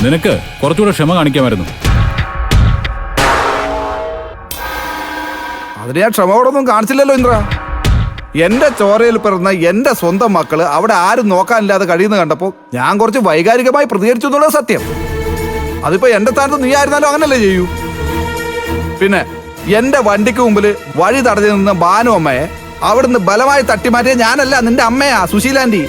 നിനക്ക് കുറച്ചുകൂടെ ക്ഷമ കാണിക്കാമായിരുന്നു. അതിന് ഞാൻ ക്ഷമയോടൊന്നും കാണിച്ചില്ലല്ലോ ഇന്ദ്ര. എന്റെ ചോരയിൽ പിറന്ന എന്റെ സ്വന്തം മക്കള് അവിടെ ആരും നോക്കാനില്ലാതെ കഴിയുന്ന കണ്ടപ്പോ ഞാൻ കുറച്ച് വൈകാരികമായി പ്രതികരിച്ചു എന്നുള്ളത് സത്യം. അതിപ്പോ എന്റെ സ്ഥാനത്ത് നീ ആയിരുന്നാലും അങ്ങനല്ലേ ചെയ്യൂ. പിന്നെ എന്റെ വണ്ടിക്ക് മുമ്പില് വഴി തടഞ്ഞു നിന്ന ബാനു അമ്മയെ അവിടുന്ന് ബലമായി തട്ടിമാറ്റിയ ഞാനല്ല, നിന്റെ അമ്മയാ സുശീലാന്റി.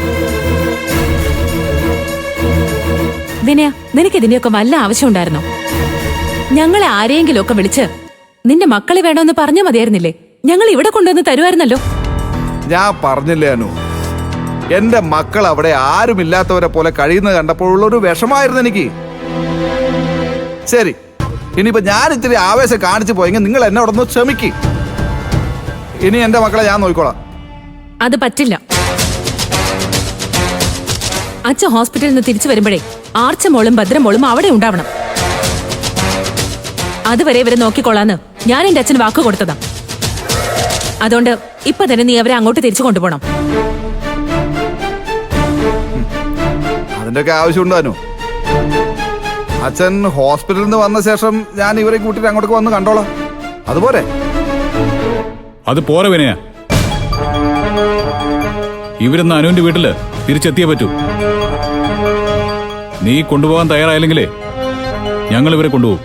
വിനയ, നിനക്ക് ഇതിന്റെയൊക്കെ വല്ല ആവശ്യം ഉണ്ടായിരുന്നോ? ഞങ്ങളെ ആരെയെങ്കിലും ഒക്കെ വിളിച്ച് നിന്റെ മക്കളെ വേണമെന്ന് പറഞ്ഞാൽ മതിയായിരുന്നില്ലേ? ഞങ്ങൾ ഇവിടെ കൊണ്ടുവന്ന് തരുമായിരുന്നല്ലോ. ഞാൻ പറഞ്ഞില്ലേ അനു, എന്റെ മക്കൾ അവിടെ ആരുമില്ലാത്തവരെ പോലെ കഴിയുന്നത് കണ്ടപ്പോഴുള്ളൊരു വിഷമായിരുന്നു എനിക്ക്. ശരി, ഇനിയിപ്പോ ഞാൻ ഇത്തിരി ആവേശം കാണിച്ചു പോയെങ്കിൽ നിങ്ങൾ എന്നോടൊന്ന് ക്ഷമിക്ക്. ഇനി എന്റെ മക്കളെ ഞാൻ നോക്കിക്കോളാം. അത് പറ്റില്ല. അച്ഛൻ ഹോസ്പിറ്റലിൽ നിന്ന് തിരിച്ചു വരുമ്പോഴേ ആർച്ചമോളും ഭദ്രമോളും അവിടെ ഉണ്ടാവണം. അതുവരെ ഇവരെ നോക്കിക്കൊള്ളാന്ന് ഞാൻ എന്റെ അച്ഛന് വാക്ക് കൊടുത്തതാ. അതുകൊണ്ട് ഇപ്പൊ തന്നെ നീ അവരെ അങ്ങോട്ട് തിരിച്ചു കൊണ്ടുപോകണം. അതിന്റെയൊക്കെ ആവശ്യമുണ്ടോ? അച്ഛൻ ഹോസ്പിറ്റലിൽ നിന്ന് വന്ന ശേഷം ഞാൻ ഇവരെ കൂട്ടിട്ട് അങ്ങോട്ടേക്ക് വന്ന് കണ്ടോളാം. അതുപോലെ അത് പോരെ വിനയ. ഇവരിന്ന് അനുവിന്റെ വീട്ടില് തിരിച്ചെത്തിയേ പറ്റൂ. നീ കൊണ്ടുപോകാൻ തയ്യാറായില്ലെങ്കിലേ ഞങ്ങൾ ഇവരെ കൊണ്ടുപോകും.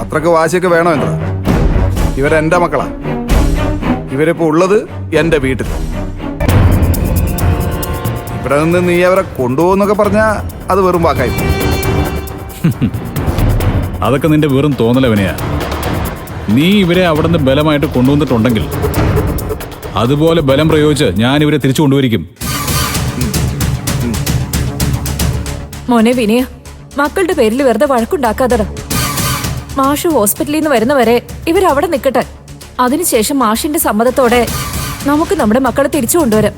അത്രക്ക് വാശിയൊക്കെ വേണോ എന്താ? ഇവരെന്റെ മക്കളാ. ഇവരിപ്പോ ഉള്ളത് എന്റെ വീട്ടിൽ. ഇവിടെ നിന്ന് നീ അവരെ കൊണ്ടുപോകുന്നൊക്കെ പറഞ്ഞാ അത് വെറും വാക്കായി. അതൊക്കെ നിന്റെ വെറും തോന്നല വിനയ. നീ ഇവരെ അവിടെ നിന്ന് ബലമായിട്ട് കൊണ്ടുവന്നിട്ടുണ്ടെങ്കിൽ അതുപോലെ ബലം പ്രയോഗിച്ച് ഞാൻ ഇവരെ തിരിച്ചു കൊണ്ടുവരിക്കും. മോനെ വിനയ, മക്കളുടെ പേരിൽ വെറുതെ വഴക്കുണ്ടാക്കാതടാ. മാഷ് ഹോസ്പിറ്റലിൽ നിന്ന് വരുന്നവരെ ഇവരവിടെ നിൽക്കട്ടെ. അതിനുശേഷം മാഷിന്റെ സമ്മതത്തോടെ നമുക്ക് നമ്മുടെ മക്കളെ തിരിച്ചു കൊണ്ടുവരാം.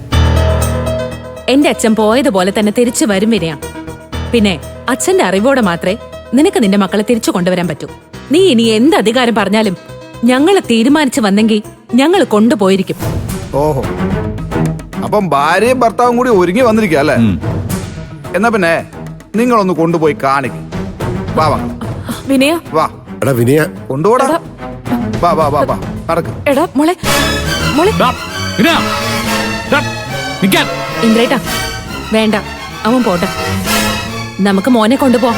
എന്റെ അച്ഛൻ പോയതുപോലെ തന്നെ തിരിച്ചു വരും വിനയ. പിന്നെ അച്ഛന്റെ അറിവോടെ മാത്രമേ നിനക്ക് നിന്റെ മക്കളെ തിരിച്ചു കൊണ്ടുവരാൻ പറ്റൂ. നീ ഇനി എന്ത് അധികാരം പറഞ്ഞാലും ഞങ്ങള് തീരുമാനിച്ചു വന്നെങ്കിൽ ഞങ്ങൾ കൊണ്ടുപോയിരിക്കും. ഓഹോ, അപ്പം ഭാര്യയും ഭർത്താവും കൂടി ഒരുങ്ങി വന്നിരിക്കുക അല്ലേ? എന്നാ പിന്നെ നിങ്ങളൊന്ന് കൊണ്ടുപോയി കാണിക്കും. വാ വാ വിനയ, വാ എടാ വിനയ, കൊണ്ടുപോടാ. വാ വാ വാ വാ, നടക്ക്. എടാ മോളെ മോളെ. ഇന്ദ്രേട്ടാ, വേണ്ട, അവൻ പോട്ടെ. നമുക്ക് മോനെ കൊണ്ടുപോ.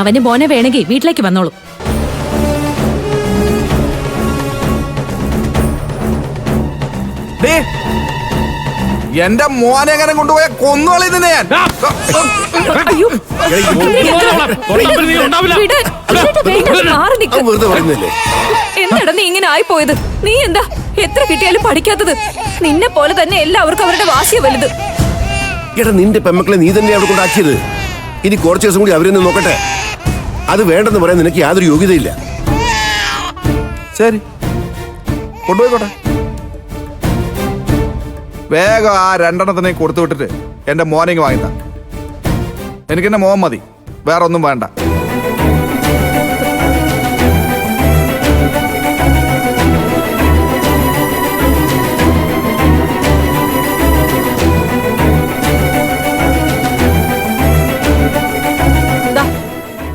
അവന് മോനെ വേണമെങ്കിൽ വീട്ടിലേക്ക് വന്നോളൂ. എന്റെ മോനെ എങ്ങനെ കൊണ്ടുപോയ കൊന്നുകളി നിന്നെ ഞാൻ. അയ്യോ, വെറുതെ പറയുന്നില്ലേ? എന്താടാ നീ ഇങ്ങനെ ആയിപ്പോയത്? നീ എന്താ എത്ര കിട്ടിയാലും പഠിക്കാത്തത്? നിന്നെ പോലെ തന്നെ എല്ലാവർക്കും അവരുടെ വാശിയ വലുത്. എടാ, നിന്റെ പെമ്മക്കളെ നീ തന്നെ അവിടെ കൊണ്ടാക്കിയത്. ഇനി കുറച്ച് ദിവസം കൂടി അവരൊന്ന് നോക്കട്ടെ. അത് വേണ്ടെന്ന് പറയാൻ നിനക്ക് യാതൊരു യോഗ്യതയില്ല. ശരി, കൊണ്ടുപോയിക്കോട്ടെ. വേഗം ആ രണ്ടെണ്ണത്തിനെ കൊടുത്തു വിട്ടിട്ട് എന്റെ മോനെ വാങ്ങിത്ത. എനിക്കെന്റെ മോൻ മതി, വേറെ ഒന്നും വേണ്ട.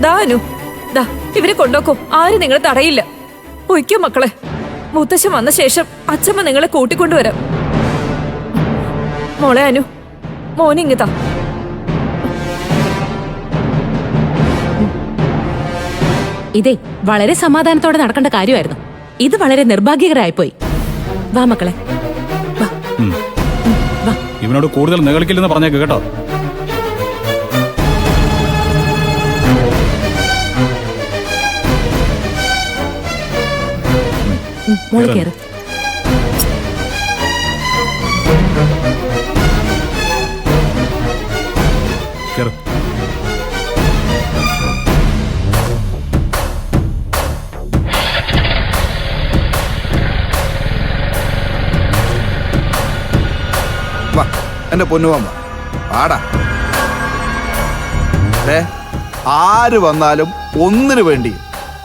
ദാനു, ദാ ഇവരെ കൊണ്ടോക്കോ. ആരും നിങ്ങളെ തടയില്ല. ഒയ്ക്കോ മക്കളെ. മുത്തശ്ശൻ വന്ന ശേഷം അച്ഛമ്മ നിങ്ങളെ കൂട്ടിക്കൊണ്ടുവരാം. മോളെ അനു, മോനിങ്ങിതാ. ഇതേ വളരെ സമാധാനത്തോടെ നടക്കേണ്ട കാര്യമായിരുന്നു. ഇത് വളരെ നിർഭാഗ്യകരായിപ്പോയി. വാ മക്കളെ, വാ. വാ. ഇവനോട് കൂടുതൽ നികളിക്കില്ലെന്ന് പറഞ്ഞേക്ക് കേട്ടോ. മോള് കേറ്. കേറ്. വാ എന്റെ പൊന്നുവാ, ആടാ. ആര് വന്നാലും ഒന്നിനു വേണ്ടി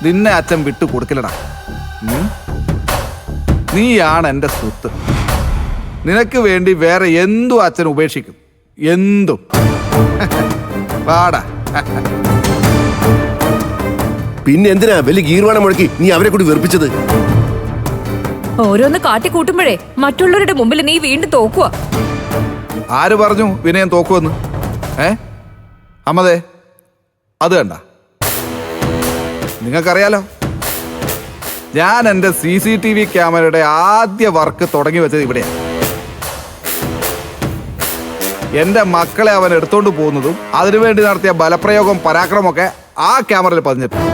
നിന്നെ അച്ഛൻ വിട്ടു കൊടുക്കില്ലടാ. നീയാണ് എന്റെ സ്വത്ത്. നിനക്ക് വേണ്ടി വേറെ എന്തും അച്ഛൻ ഉപേക്ഷിക്കും, എന്തും. പാടാ. പിന്നെ എന്തിനാ വലിയ ഗീർവാണം മുഴക്കി നീ അവരെ കൂടി വെറുപ്പിച്ചത്? ഓരോന്ന് കാട്ടിക്കൂട്ടുമ്പോഴേ മറ്റുള്ളവരുടെ മുമ്പിൽ നീ വീണ്ടും തോക്കുക. ആര് പറഞ്ഞു വിനയം തോക്കുമെന്ന്? അമ്മതേ, അത് കണ്ട? നിങ്ങൾക്കറിയാലോ, ഞാൻ എൻ്റെ CCTV ക്യാമറയുടെ ആദ്യ വർക്ക് തുടങ്ങി വെച്ചത് ഇവിടെയാണ്. എൻ്റെ മക്കളെ അവൻ എടുത്തോണ്ട് പോകുന്നതും അതിനുവേണ്ടി നടത്തിയ ബലപ്രയോഗം പരാക്രമമൊക്കെ ആ ക്യാമറയിൽ പതിഞ്ഞിട്ടുണ്ട്.